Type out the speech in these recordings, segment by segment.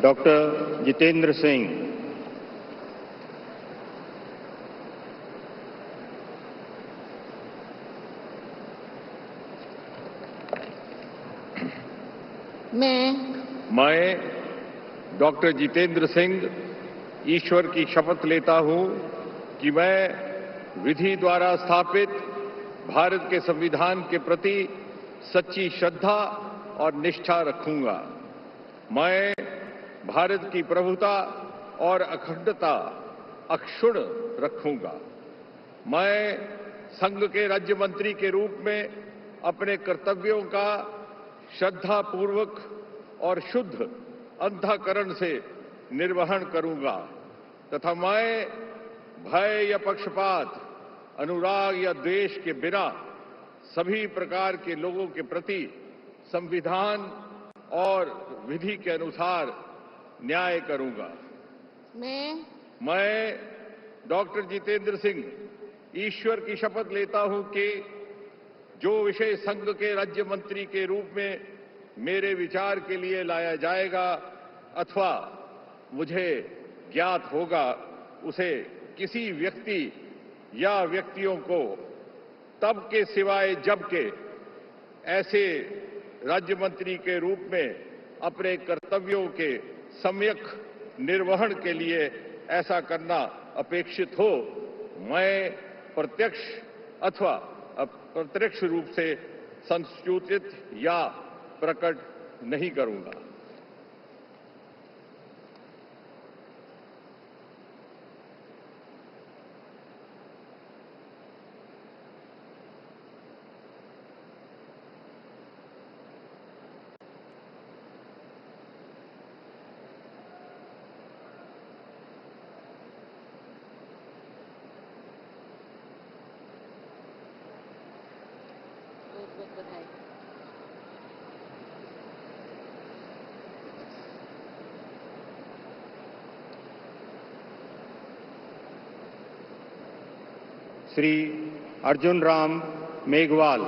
Doctor Jitendra Singh. मैं doctor Jitendra Singh ईश्वर की शपथ लेता हूं कि मैं विधि द्वारा स्थापित भारत के संविधान के प्रति सच्ची श्रद्धा और निष्ठा रखूंगा। मैं भारत की प्रभुता और अखंडता अक्षुण्ण रखूंगा। मैं संघ के राज्य मंत्री के रूप में अपने कर्तव्यों का श्रद्धापूर्वक और शुद्ध अंतःकरण से निर्वहन करूंगा तथा मैं भय या पक्षपात, अनुराग या द्वेष के बिना सभी प्रकार के लोगों के प्रति संविधान और विधि के अनुसार न्याय करूंगा। मैं डॉक्टर जितेंद्र सिंह ईश्वर की शपथ लेता हूं कि जो विषय संघ के राज्य मंत्री के रूप में मेरे विचार के लिए लाया जाएगा अथवा मुझे ज्ञात होगा, उसे किसी व्यक्ति या व्यक्तियों को तब के सिवाय जबकि ऐसे राज्य मंत्री के रूप में अपने कर्तव्यों के सम्यक निर्वहन के लिए ऐसा करना अपेक्षित हो, मैं प्रत्यक्ष अथवा अप्रत्यक्ष रूप से संसूचित या प्रकट नहीं करूंगा। श्री अर्जुन राम मेघवाल।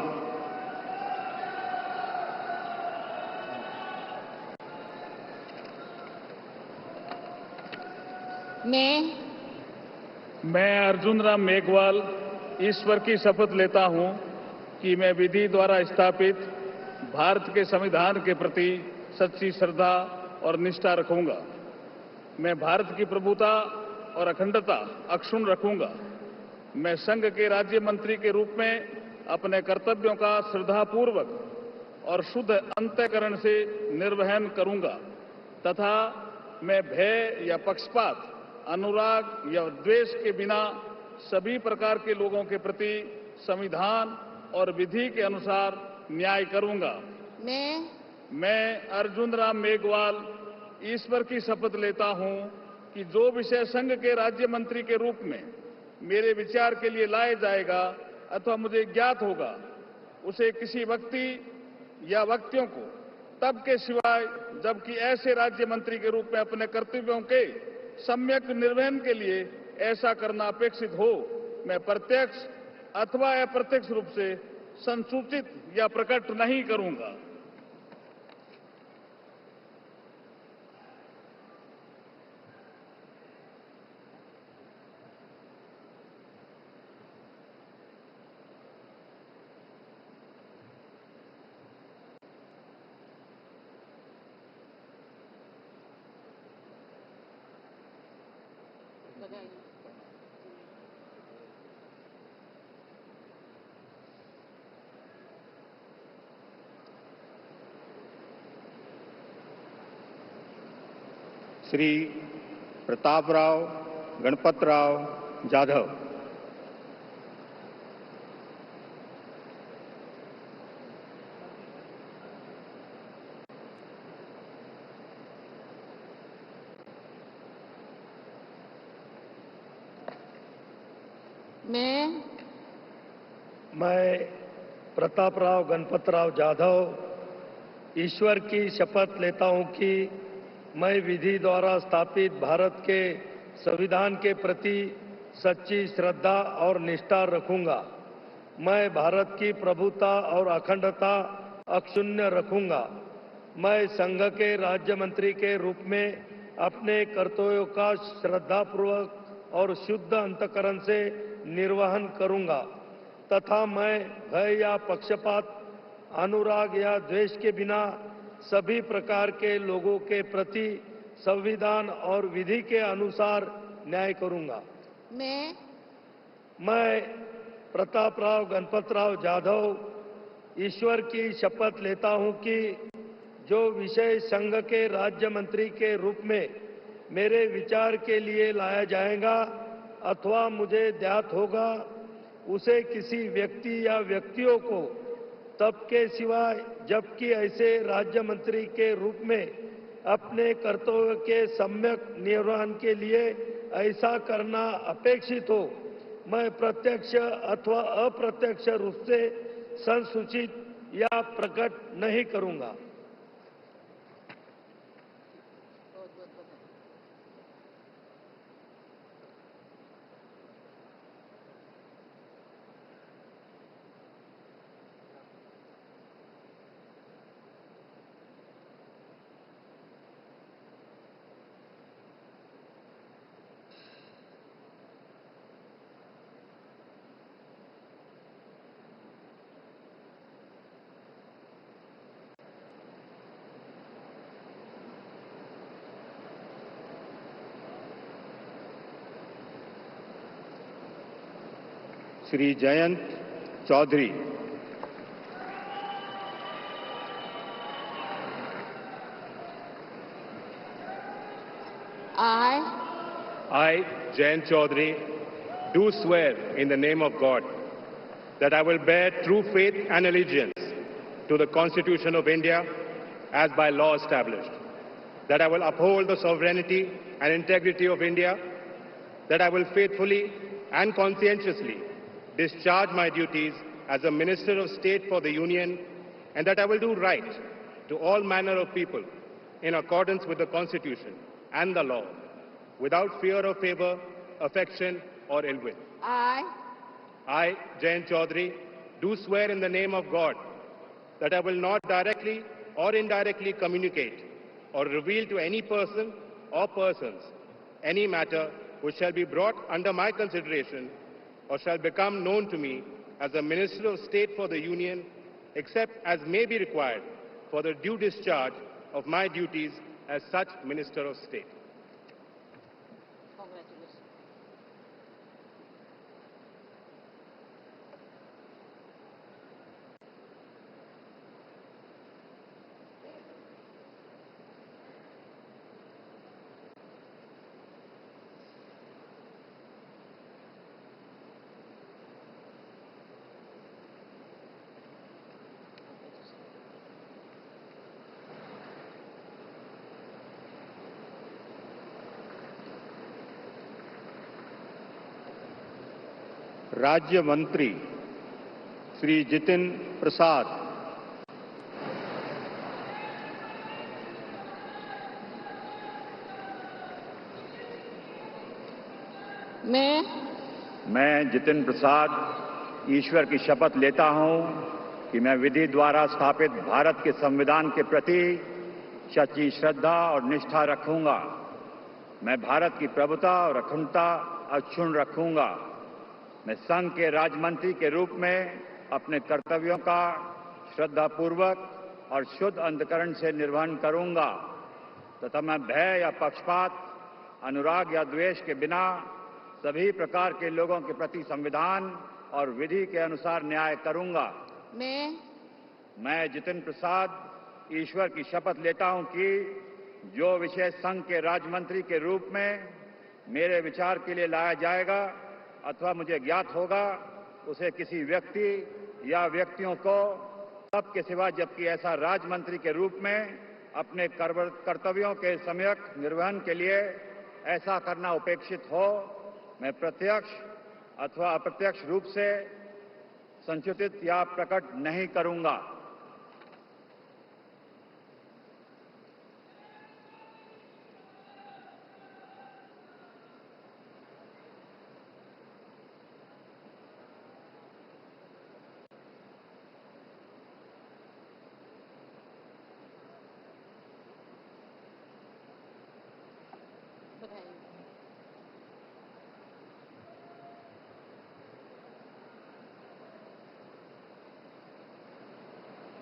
मैं अर्जुन राम मेघवाल ईश्वर की शपथ लेता हूं कि मैं विधि द्वारा स्थापित भारत के संविधान के प्रति सच्ची श्रद्धा और निष्ठा रखूंगा। मैं भारत की प्रभुता और अखंडता अक्षुण्ण रखूंगा। मैं संघ के राज्य मंत्री के रूप में अपने कर्तव्यों का श्रद्धापूर्वक और शुद्ध अंतःकरण से निर्वहन करूंगा तथा मैं भय या पक्षपात, अनुराग या द्वेष के बिना सभी प्रकार के लोगों के प्रति संविधान और विधि के अनुसार न्याय करूंगा। मैं अर्जुन राम मेघवाल ईश्वर की शपथ लेता हूं कि जो विषय संघ के राज्य मंत्री के रूप में मेरे विचार के लिए लाया जाएगा अथवा मुझे ज्ञात होगा, उसे किसी व्यक्ति या व्यक्तियों को तब के सिवाय जबकि ऐसे राज्य मंत्री के रूप में अपने कर्तव्यों के सम्यक निर्वहन के लिए ऐसा करना अपेक्षित हो, मैं प्रत्यक्ष अथवा अप्रत्यक्ष रूप से संसूचित या प्रकट नहीं करूंगा। श्री प्रतापराव गणपतराव जाधव। मैं प्रतापराव गणपतराव जाधव ईश्वर की शपथ लेता हूं कि मैं विधि द्वारा स्थापित भारत के संविधान के प्रति सच्ची श्रद्धा और निष्ठा रखूंगा। मैं भारत की प्रभुता और अखंडता अक्षुण्ण रखूंगा। मैं संघ के राज्य मंत्री के रूप में अपने कर्तव्यों का श्रद्धापूर्वक और शुद्ध अंतकरण से निर्वहन करूंगा तथा मैं भय या पक्षपात, अनुराग या द्वेष के बिना सभी प्रकार के लोगों के प्रति संविधान और विधि के अनुसार न्याय करूंगा। मैं प्रतापराव गणपतराव जाधव ईश्वर की शपथ लेता हूं कि जो विषय संघ के राज्य मंत्री के रूप में मेरे विचार के लिए लाया जाएगा अथवा मुझे ज्ञात होगा, उसे किसी व्यक्ति या व्यक्तियों को तब के सिवाय जबकि ऐसे राज्य मंत्री के रूप में अपने कर्तव्य के सम्यक निर्वहन के लिए ऐसा करना अपेक्षित हो, मैं प्रत्यक्ष अथवा अप्रत्यक्ष रूप से संसूचित या प्रकट नहीं करूंगा। Shri Jayant Chaudhary. I, Jayant Chaudhary, do swear in the name of God that I will bear true faith and allegiance to the Constitution of India as by law established, that I will uphold the sovereignty and integrity of India, that I will faithfully and conscientiously discharge my duties as a Minister of State for the Union, and that I will do right to all manner of people in accordance with the Constitution and the law, without fear or favor, affection or ill will. I, Jayant Chaudhary, do swear in the name of God that I will not directly or indirectly communicate or reveal to any person or persons any matter which shall be brought under my consideration or shall become known to me as a Minister of State for the Union, except as may be required for the due discharge of my duties as such Minister of State. राज्य मंत्री श्री जितिन प्रसाद। मैं जितिन प्रसाद ईश्वर की शपथ लेता हूं कि मैं विधि द्वारा स्थापित भारत के संविधान के प्रति सच्ची श्रद्धा और निष्ठा रखूंगा। मैं भारत की प्रभुता और अखंडता अक्षुण्ण रखूंगा। मैं संघ के राज्यमंत्री के रूप में अपने कर्तव्यों का श्रद्धापूर्वक और शुद्ध अंतकरण से निर्वहन करूंगा तथा मैं भय या पक्षपात, अनुराग या द्वेष के बिना सभी प्रकार के लोगों के प्रति संविधान और विधि के अनुसार न्याय करूंगा। मैं जितिन प्रसाद ईश्वर की शपथ लेता हूं कि जो विषय संघ के राज्यमंत्री के रूप में मेरे विचार के लिए लाया जाएगा अथवा मुझे ज्ञात होगा, उसे किसी व्यक्ति या व्यक्तियों को तब के सिवा जबकि ऐसा राज्यमंत्री के रूप में अपने कर्तव्यों के सम्यक निर्वहन के लिए ऐसा करना अपेक्षित हो, मैं प्रत्यक्ष अथवा अप्रत्यक्ष रूप से संसूचित या प्रकट नहीं करूंगा।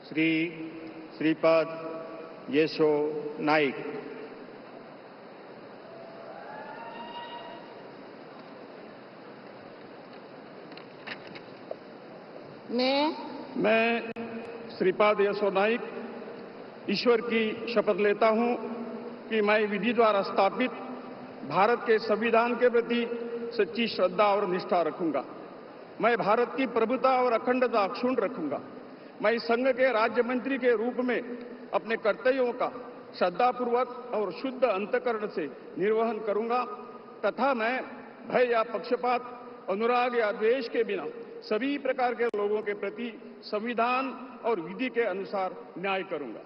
श्री श्रीपाद येशो नाइक। मैं श्रीपाद येशो नाइक ईश्वर की शपथ लेता हूं कि मैं विधि द्वारा स्थापित भारत के संविधान के प्रति सच्ची श्रद्धा और निष्ठा रखूंगा। मैं भारत की प्रभुता और अखंडता अक्षुण्ण रखूंगा। मैं संघ के राज्य मंत्री के रूप में अपने कर्तव्यों का श्रद्धापूर्वक और शुद्ध अंतःकरण से निर्वहन करूंगा तथा मैं भय या पक्षपात, अनुराग या द्वेष के बिना सभी प्रकार के लोगों के प्रति संविधान और विधि के अनुसार न्याय करूंगा।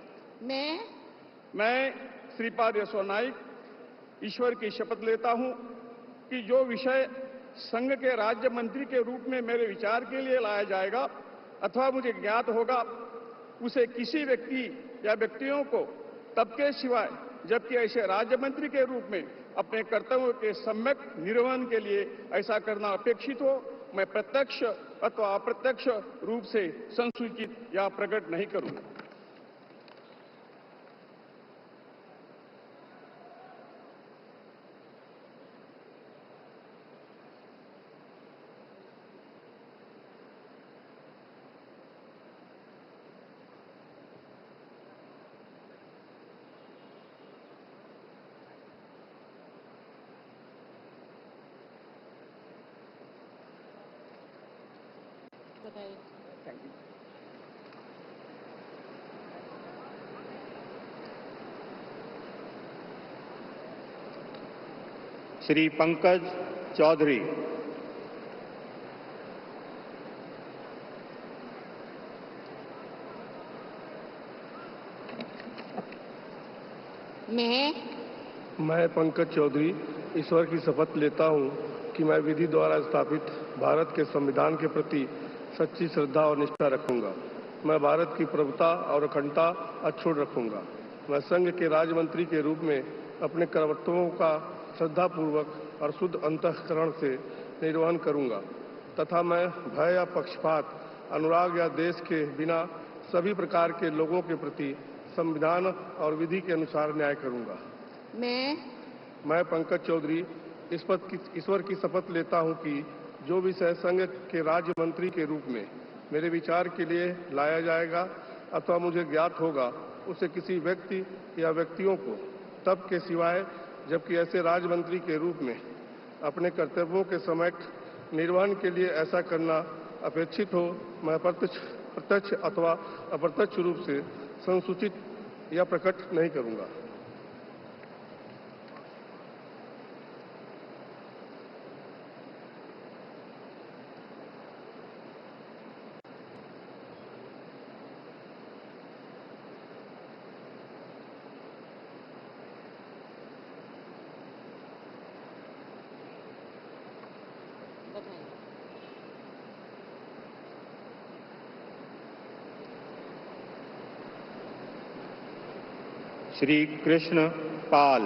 मैं श्रीपाद येशो नाइक ईश्वर की शपथ लेता हूं कि जो विषय संघ के राज्य मंत्री के रूप में मेरे विचार के लिए लाया जाएगा अथवा मुझे ज्ञात होगा, उसे किसी व्यक्ति या व्यक्तियों को तब के सिवाय जबकि ऐसे राज्य मंत्री के रूप में अपने कर्तव्यों के सम्यक निर्वहन के लिए ऐसा करना अपेक्षित हो, मैं प्रत्यक्ष अथवा अप्रत्यक्ष रूप से संसूचित या प्रकट नहीं करूंगा। Thank you. श्री पंकज चौधरी। मैं पंकज चौधरी ईश्वर की शपथ लेता हूं कि मैं विधि द्वारा स्थापित भारत के संविधान के प्रति सच्ची श्रद्धा और निष्ठा रखूंगा। मैं भारत की प्रभुता और अखंडता अक्षुण्ण रखूंगा। मैं संघ के राज्य मंत्री के रूप में अपने कर्तव्यों का श्रद्धापूर्वक और शुद्ध अंतःकरण से निर्वहन करूंगा तथा मैं भय या पक्षपात, अनुराग या देश के बिना सभी प्रकार के लोगों के प्रति संविधान और विधि के अनुसार न्याय करूंगा। मैं पंकज चौधरी ईश्वर की शपथ लेता हूं कि जो विषय संघ के राज्य मंत्री के रूप में मेरे विचार के लिए लाया जाएगा अथवा मुझे ज्ञात होगा, उसे किसी व्यक्ति या व्यक्तियों को तब के सिवाय जबकि ऐसे राज्य मंत्री के रूप में अपने कर्तव्यों के सम्यक निर्वहन के लिए ऐसा करना अपेक्षित हो, मैं प्रत्यक्ष अथवा अप्रत्यक्ष रूप से संसूचित या प्रकट नहीं करूंगा। श्री कृष्ण पाल।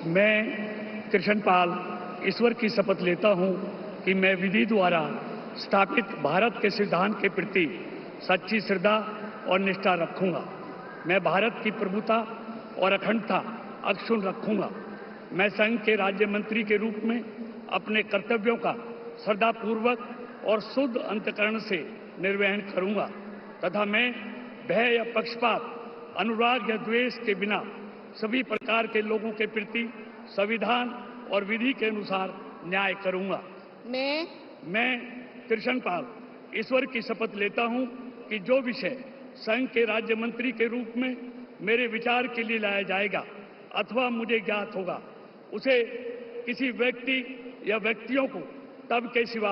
मैं कृष्ण पाल ईश्वर की शपथ लेता हूं कि मैं विधि द्वारा स्थापित भारत के संविधान के प्रति सच्ची श्रद्धा और निष्ठा रखूंगा। मैं भारत की प्रभुता और अखंडता अक्षुण्ण रखूंगा। मैं संघ के राज्य मंत्री के रूप में अपने कर्तव्यों का श्रद्धापूर्वक और शुद्ध अंतःकरण से निर्वहन करूंगा तथा मैं भय या पक्षपात, अनुराग या द्वेष के बिना सभी प्रकार के लोगों के प्रति संविधान और विधि के अनुसार न्याय करूंगा। मैं कृष्ण पाल ईश्वर की शपथ लेता हूं कि जो विषय संघ के राज्य मंत्री के रूप में मेरे विचार के लिए लाया जाएगा अथवा मुझे ज्ञात होगा, उसे किसी व्यक्ति या व्यक्तियों को तब के सिवा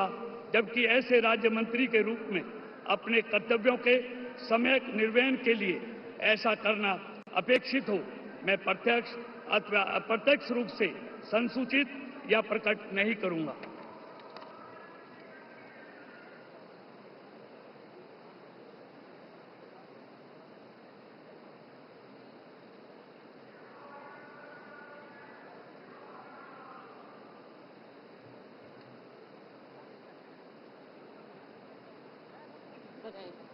जबकि ऐसे राज्य मंत्री के रूप में अपने कर्तव्यों के सम्यक निर्वहन के लिए ऐसा करना अपेक्षित हो, मैं प्रत्यक्ष अथवा अप्रत्यक्ष रूप से संसूचित या प्रकट नहीं करूंगा। बधाई।